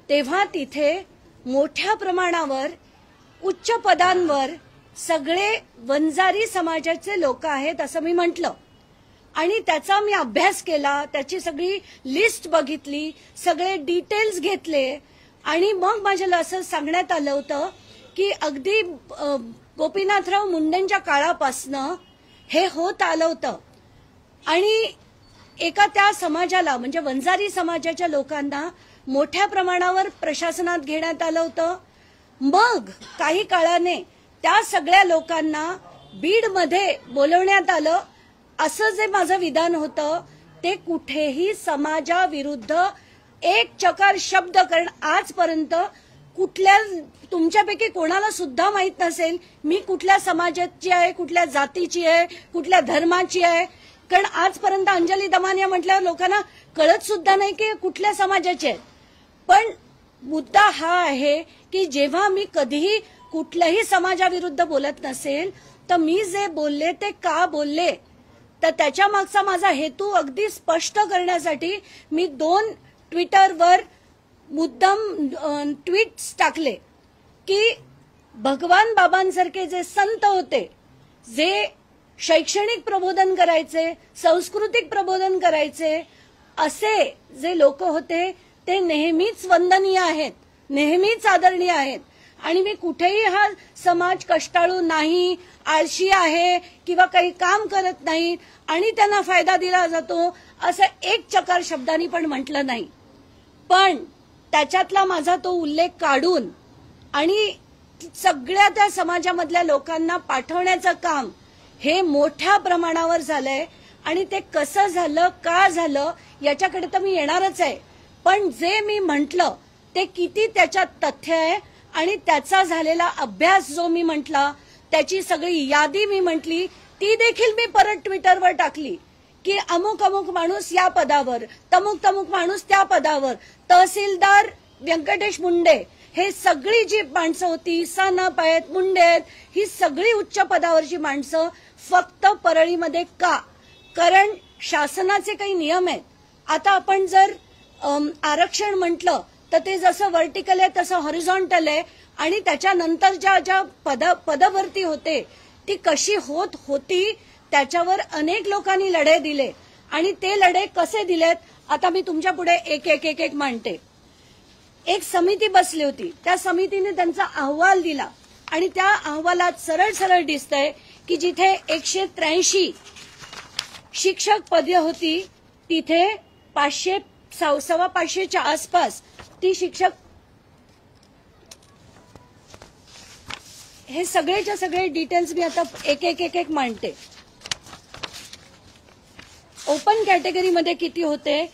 तेव्हा तिथे मोठ्या प्रमाणावर उच्च पदांवर सगळे वंजारी समाजाचे लोक आहेत असं मी म्हटलं आणि त्याचा मी अभ्यास केला, त्याची सगळी लिस्ट बघितली, सगळे डिटेल्स घेतले आणि मग माझ्याला असं सांगण्यात आलं होतं की अगदी गोपीनाथराव मुंडेंच्या काळापासनं हे होत आलं होतं आणि एका त्या समाजाला म्हणजे वंजारी समाजाच्या लोकांना मोठ्या प्रमाणावर प्रशासनात घेण्यात आलं होतं. मग काही काळाने त्या सगळ्या लोकांना बीडमध्ये बोलवण्यात आलं. असं जे माझं विधान होतं ते कुठेही समाजाविरुद्ध एक चकार शब्द, कारण आजपर्यंत कुठल्या तुमच्यापैकी कोणाला सुद्धा माहित नसेल मी कुठल्या समाजाची आहे, कुठल्या जातीची आहे, कुठल्या धर्माची आहे. कारण आजपर्यंत अंजली दमानिया म्हटल्यावर लोकांना कळत सुद्धा नाही की कुठल्या समाजाचे आहेत. पण मुद्दा हा आहे की जेव्हा मी कधीही कुठल्याही समाजाविरुद्ध बोलत नसेल तर मी जे बोलले ते का बोलले, तर त्याच्या मागचा माझा हेतू अगदी स्पष्ट करण्यासाठी मी 2 ट्विटरवर मुद्दाम ट्विट्स टाकले की भगवान बाबांसारखे जे संत होते, जे शैक्षणिक प्रबोधन करायचे, सांस्कृतिक प्रबोधन करायचे, असे जे लोक होते ते नेहमीच वंदनीय आहेत, नेहमीच आदरणीय आहेत. आणि मी कुठेही हा समाज कष्टाळू नाही, आळशी आहे किंवा काही काम करत नाही आणि त्यांना फायदा दिला जातो असं एक चकार शब्दांनी पण म्हटलं नाही. पण त्याच्यातला माझा तो उल्लेख काढून आणि सगळ्या त्या समाजामधल्या लोकांना पाठवण्याचं काम हे मोठ्या प्रमाणावर झालंय आणि ते कसं झालं, का झालं याच्याकडे तर मी येणारच आहे. पण जे मी म्हटलं ते किती त्याच्यात तथ्य आहे आणि त्याचा झालेला अभ्यास जो मी म्हटला, त्याची सगळी यादी मी म्हटली, ती देखील मी परत ट्विटरवर टाकली की अमुक अमुक माणूस या पदावर, तमुक तमुक माणूस त्या पदावर, तहसीलदार व्यंकटेश मुंडे, हे सगळी जी माणसं होती, सानप आहेत, मुंडे आहेत, ही सगळी उच्च पदावरची माणसं फक्त परळीमध्ये का? कारण शासनाचे काही नियम आहेत. आता आपण जर आरक्षण म्हटलं तर ते जसं व्हर्टिकल आहे तसं हॉरिझॉन्टल आहे आणि त्याच्यानंतर ज्या पदभरती होते ती कशी होत होती त्याच्यावर अनेक लोकांनी लढे दिले आणि ते लढे कसे दिलेत आता मी तुमच्या पुढे एक एक एक एक मांडते. एक समिती बसली होती, त्या समितीने त्यांचा अहवाल दिला आणि त्या अहवालात सरळ सरळ दिसतंय की जिथे 183 शिक्षक पदे होती तिथे 500 550च्या आसपास ती शिक्षक, हे सगळेच्या सगळे डिटेल्स मी आता एक एक एक एक मांडते. ओपन कॅटेगरीमध्ये किती होते,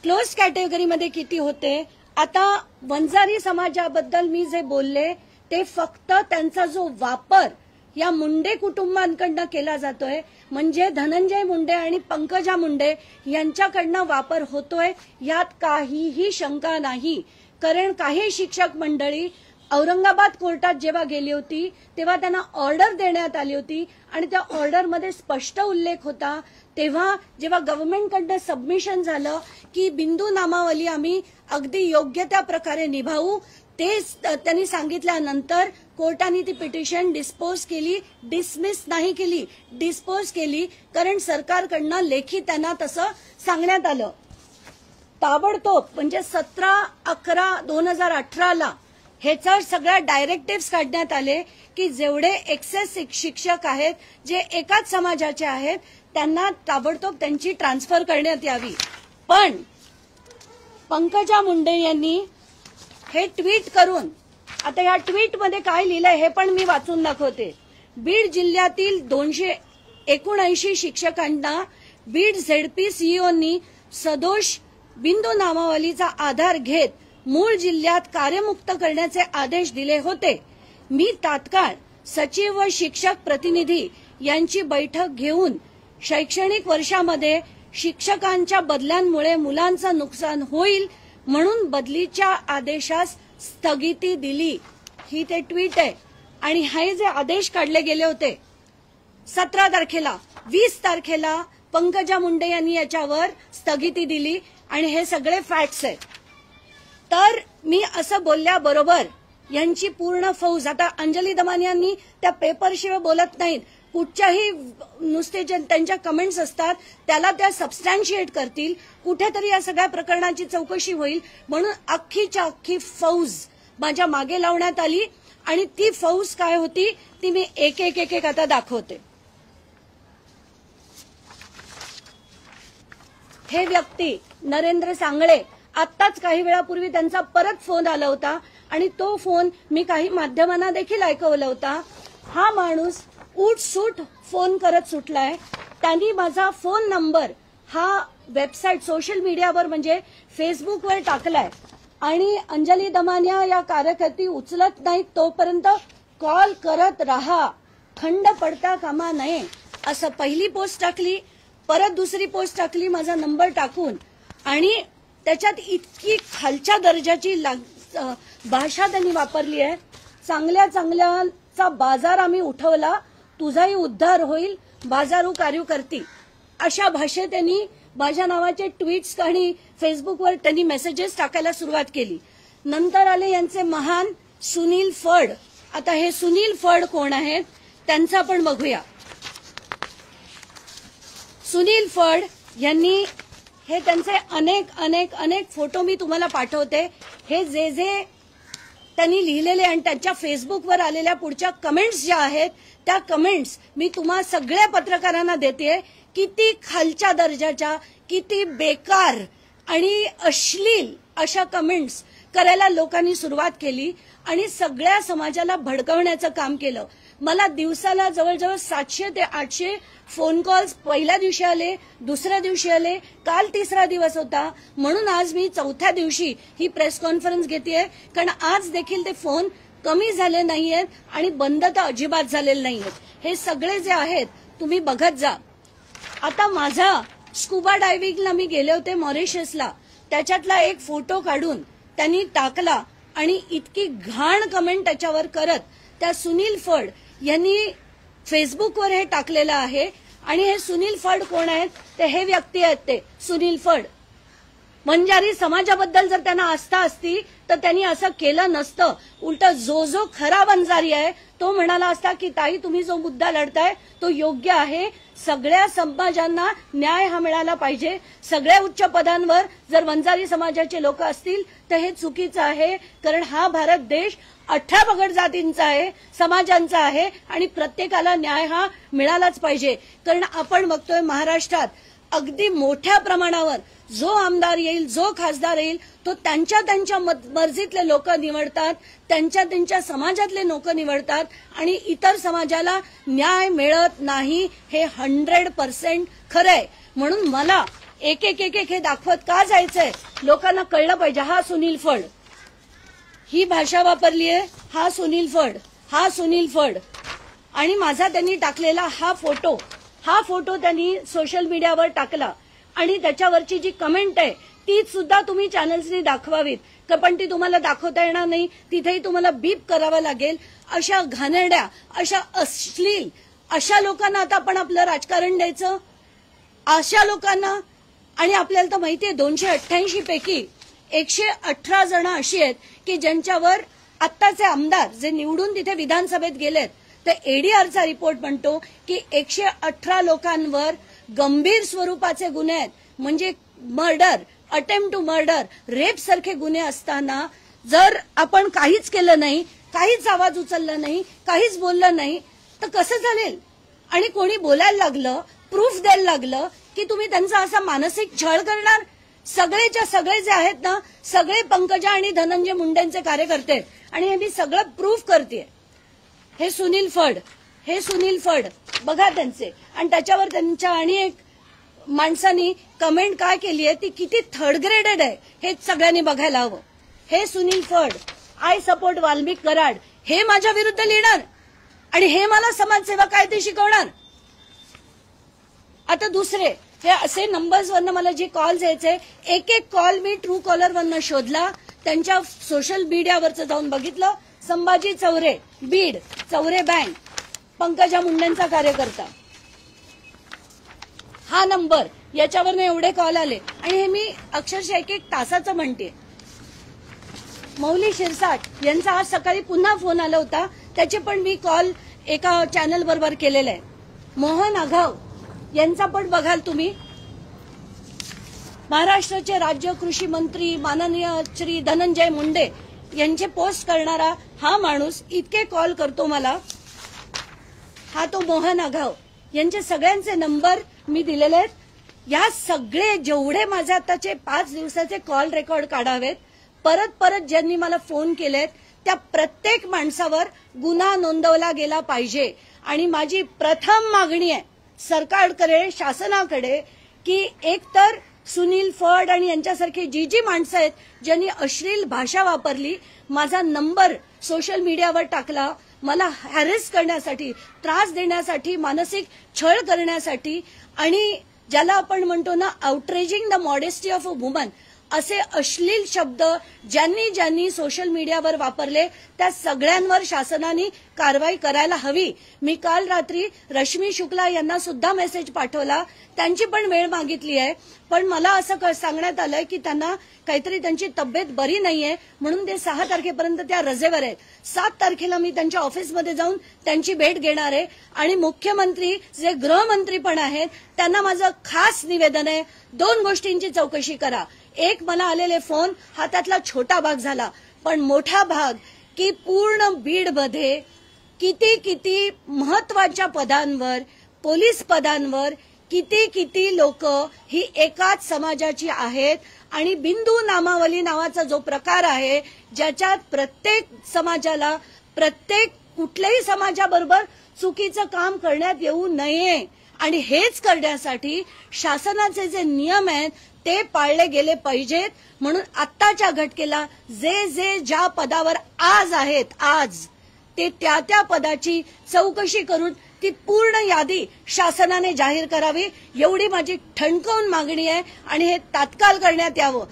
क्लोज कॅटेगरीमध्ये किती होते. आता वंजारी समाजाबद्दल मी जे बोलले ते फक्त त्यांचा जो वापर या मुंडे कुटुंबांकडनं केला जातोय, म्हणजे धनंजय मुंडे आणि पंकजा मुंडे यांच्याकडनं वापर होतोय यात काहीही शंका नाही. कारण काही शिक्षक मंडळी औरंगाबाद कोर्टात जेव्हा गेली होती तेव्हा त्यांना ऑर्डर देण्यात आली होती आणि त्या ऑर्डरमध्ये स्पष्ट उल्लेख होता. तेव्हा जेव्हा गव्हर्नमेंटकडनं सबमिशन झालं की बिंदू नामावली आम्ही अगदी योग्य त्या प्रकारे निभावू, तेच त्यांनी सांगितल्यानंतर कोर्टाने ती पिटिशन डिस्पोज केली, डिसमिस नाही केली, डिस्पोज केली. कारण सरकारकडनं लेखी त्यांना तसं सांगण्यात आलं. ताबडतोब म्हणजे 17/11/2018 ह्याचा सगळ्या डायरेक्टिव्ह काढण्यात आले की जेवढे एक्सेस शिक्षक आहेत जे एकाच समाजाचे आहेत त्यांना ताबडतोब त्यांची ट्रान्सफर करण्यात यावी. पण पंकजा मुंडे यांनी हे ट्विट करून, आता या ट्विटमध्ये काय लिहिलंय हे पण मी वाचून दाखवते. बीड जिल्ह्यातील 279 शिक्षकांना बीड झेडपी सीईओनी सदोष बिंदू नामावलीचा आधार घेत मूळ जिल्ह्यात कार्यमुक्त करण्याचे आदेश दिले होते. मी तात्काळ सचिव व शिक्षक प्रतिनिधी यांची बैठक घेऊन शैक्षणिक वर्षामध्ये शिक्षकांच्या बदल्यांमुळे मुलांचं नुकसान होईल म्हणून बदलीच्या आदेशास स्थगिती दिली. ही ते ट्विट आहे. आणि हे जे आदेश काढले गेले होते 17 तारखेला, 20 तारखेला पंकजा मुंडे यांनी याच्यावर स्थगिती दिली आणि हे सगळे फॅक्ट्स आहेत. तर मी असं बोलल्याबरोबर यांची पूर्ण फौज, आता अंजली दमानियांनी त्या पेपरशिवाय बोलत नाहीत, कुठच्याही नुसते जे त्यांच्या कमेंट्स असतात त्याला त्या सबस्टॅन्शिएट करतील, कुठेतरी या सगळ्या प्रकरणाची चौकशी होईल म्हणून अख्खीच्या अख्खी फौज माझ्या मागे लावण्यात आली. आणि ती फौज काय होती ती मी एक एक एक एक आता दाखवते. हे व्यक्ती नरेंद्र सांगळे, आत्ताच काही वेळापूर्वी त्यांचा परत फोन आला होता आणि तो फोन मी काही माध्यमांना देखील ऐकवला होता. हा माणूस उठसूट फोन करत सुटलाय. त्यांनी माझा फोन नंबर हा वेबसाईट सोशल मीडियावर म्हणजे फेसबुकवर टाकलाय आणि अंजली दमानिया या कार्यकर्ती उचलत नाहीत तोपर्यंत कॉल करत राहा, खंड पडता कामा नये असं पहिली पोस्ट टाकली. परत दुसरी पोस्ट टाकली माझा नंबर टाकून आणि त्याच्यात इतकी खालच्या दर्जाची भाषा त्यांनी वापरली आहे. चांगल्या चांगल्याचा बाजार आम्ही उठवला, तुझाही उद्धार होईल, बाजारू कार्यकर्ती, अशा भाषेत त्यांनी माझ्या नावाचे ट्विट्स आणि फेसबुकवर त्यांनी मेसेजेस टाकायला सुरुवात केली. नंतर आले यांचे महान सुनील फड. आता हे सुनील फड कोण आहेत त्यांचं आपण बघूया. सुनील फड यांनी हे त्यांचे अनेक अनेक अनेक फोटो मी तुम्हाला पाठवते. हे जे जे त्यांनी लिहिलेले आणि त्यांच्या फेसबुकवर आलेल्या पुढच्या कमेंट्स ज्या आहेत त्या कमेंट्स मी तुम्हा सगळ्या पत्रकारांना देते. किती खालच्या दर्जाच्या, किती बेकार आणि अश्लील अशा कमेंट्स करायला लोकांनी सुरुवात केली आणि सगळ्या समाजाला भडकवण्याचं काम केलं. मला दिवसाला जवळजवळ 700 ते 800 फोन कॉल्स पहिल्या दिवशी आले, दुसऱ्या दिवशी आले, काल तिसरा दिवस होता म्हणून आज मी चौथ्या दिवशी ही प्रेस कॉन्फरन्स घेतेय. कारण आज देखील ते फोन कमी झाले नाहीयेत आणि बंद तर अजिबात झालेले नाहीयेत. हे सगळे जे आहेत तुम्ही बघत जा. आता माझा स्कुबा डायव्हिंगला मी गेले होते मॉरिशसला, त्याच्यातला एक फोटो काढून त्यांनी टाकला आणि इतकी घाण कमेंट त्याच्यावर करत त्या सुनील फड यांनी फेसबुकवर हे टाकलेलं आहे. आणि हे सुनील फड कोण आहेत ते हे व्यक्ती आहेत ते सुनील फड. बंजारी समाजाबद्दल जर त्यांना आस्था असती तर त्यांनी असं केलं नसतं. उलट जो खरा बंजारी आहे तो म्हणाला असता की ताई तुम्ही जो मुद्दा लढताय तो योग्य आहे, सगळ्या समाजांना न्याय हा मिळाला पाहिजे, सगळ्या उच्च पदांवर जर वंजारी समाजाचे लोक असतील तर हे चुकीचं आहे. कारण हा भारत देश 18 पगड जातींचा आहे, समाजांचा आहे आणि प्रत्येकाला न्याय हा मिळालाच पाहिजे. कारण आपण बघतोय महाराष्ट्रात अगदी मोठ्या प्रमाणावर जो आमदार येईल, जो खासदार येईल तो त्यांच्या मर्जीतले लोक निवडतात, त्यांच्या समाजातले लोक निवडतात आणि इतर समाजाला न्याय मिळत नाही. हे 100% खरंय. म्हणून मला एक एक एक एक हे दाखवत का जायचंय, लोकांना कळलं पाहिजे. हा सुनील फड, ही भाषा वापरली आहे, हा सुनील फड, हा सुनील फड. आणि माझा त्यांनी टाकलेला हा फोटो त्यांनी सोशल मीडियावर टाकला आणि त्याच्यावरची जी कमेंट आहे ती सुद्धा तुम्ही चॅनल्सनी दाखवावीत. पण ती तुम्हाला दाखवता येणार नाही, तिथेही तुम्हाला बीप करावं लागेल. अशा घाणेरड्या, अशा अश्लील, अशा लोकांना आता आपण आपलं राजकारण द्यायचं, अशा लोकांना. आणि आपल्याला तर माहितीये 288 पैकी 118 जण अशी आहेत की ज्यांच्यावर आत्ताचे आमदार जे निवडून तिथे विधानसभेत गेलेत तर एडीआरचा रिपोर्ट म्हणतो की 118 लोकांवर गंभीर स्वरूपाचे गुन्हे आहेत. म्हणजे murder, attempt to murder, rape सारखे गुन्हे असताना जर आपण काहीच केलं नाही, काहीच आवाज उचलला नाही, काहीच बोललं नाही तर कसं चालेल. आणि कोणी बोलायला लागलं, प्रूफ द्यायला लागलं की तुम्ही त्यांचा असा मानसिक छळ करणार. सगळेच्या सगळे जे आहेत ना, सगळे पंकजा आणि धनंजय मुंडेंचे कार्यकर्ते आणि हे मी सगळं प्रूफ करते. हे सुनील फड बघा त्यांचे. आणि त्याच्यावर त्यांच्या आणि एक माणसानी कमेंट काय केली आहे ती किती थर्ड ग्रेडेड आहे हे सगळ्यांनी बघायला हवं. हे सुनील फड, आय सपोर्ट वाल्मिक कराड, हे माझ्या विरुद्ध लिहिणार आणि हे मला समाजसेवा कायदे शिकवणार. आता दुसरे हे असे नंबर्सवरनं मला जे कॉल्स यायचे, एक एक कॉल मी ट्रू कॉलरवरनं शोधला, त्यांच्या सोशल मीडियावरचं जाऊन बघितलं. संभाजी चौरे, बीड, चौरे बँक, पंकजा मुंडेंचा कार्यकर्ता, हा नंबर, याच्यावरनं एवढे कॉल आले. आणि हे मी अक्षरशः एक तासाचं म्हणते. मौली शिरसाट यांचा आज सकाळी पुन्हा फोन आला होता, त्याचे पण मी कॉल एका चॅनल बरोबर केलेला आहे. मोहन आघाव यांचा पण बघाल तुम्ही. महाराष्ट्राचे राज्य कृषी मंत्री माननीय श्री धनंजय मुंडे यांचे पोस्ट करणारा हा माणूस इतके कॉल करतो मला. हा तो मोहन आघाव यांचे सगळ्यांचे नंबर मी दिलेले आहेत. या सगळे जेवढे माझे आताचे 5 दिवसाचे कॉल रेकॉर्ड काढावेत, परत परत ज्यांनी मला फोन केलेत त्या प्रत्येक माणसावर गुन्हा नोंदवला गेला पाहिजे. आणि माझी प्रथम मागणी आहे सरकारकडे, शासनाकडे, की एकतर सुनील फड आणि यांच्यासारखे जी माणसं आहेत ज्यांनी अश्लील भाषा वापरली, माझा नंबर सोशल मीडियावर टाकला, मला हॅरेस करण्यासाठी, त्रास देण्यासाठी, मानसिक छळ करण्यासाठी, आणि ज्याला आपण म्हणतो ना outraging the modesty of a woman, असे अश्लील शब्द ज्यांनी ज्यांनी सोशल मीडियावर वापरले त्या सगळ्यांवर शासनाने कारवाई करायला हवी. मी काल रात्री रश्मी शुक्ला यांना सुद्धा मेसेज पाठवला, त्यांची पण वेळ मागितली आहे, पण मला असं सांगण्यात आलंय की त्यांना काहीतरी त्यांची तब्येत बरी नाहीये म्हणून ते 6 तारखेपर्यंत त्या रजेवर आहेत. 7 तारखेला मी त्यांच्या ऑफिसमध्ये जाऊन त्यांची भेट घेणार आहे. आणि मुख्यमंत्री जे गृहमंत्री पण आहेत त्यांना माझं खास निवेदन आहे, 2 गोष्टींची चौकशी करा. एक, मला आलेले फोन हा त्यातला छोटा भाग झाला, पण मोठा भाग की पूर्ण बीडमध्ये किती किती महत्वाच्या पदांवर, पोलीस पदांवर किती किती लोक ही एकाच समाजाची आहेत. आणि बिंदू नामावली नावाचा जो प्रकार आहे ज्याच्यात प्रत्येक समाजाला, प्रत्येक कुठल्याही समाजाबरोबर चुकीचं काम करण्यात येऊ नये, आणि हेच करण्यासाठी शासनाचे जे नियम आहेत ते पाळले गेले पाहिजेत. म्हणून आत्ताच्या घटकेला जे जे ज्या पदावर आज आहेत, आज ते त्या त्या पदाची चौकशी करून ती पूर्ण यादी शासनाने जाहीर करावी, एवढी माझी ठणकावून मागणी आहे. आणि हे तात्काळ करण्यात यावं.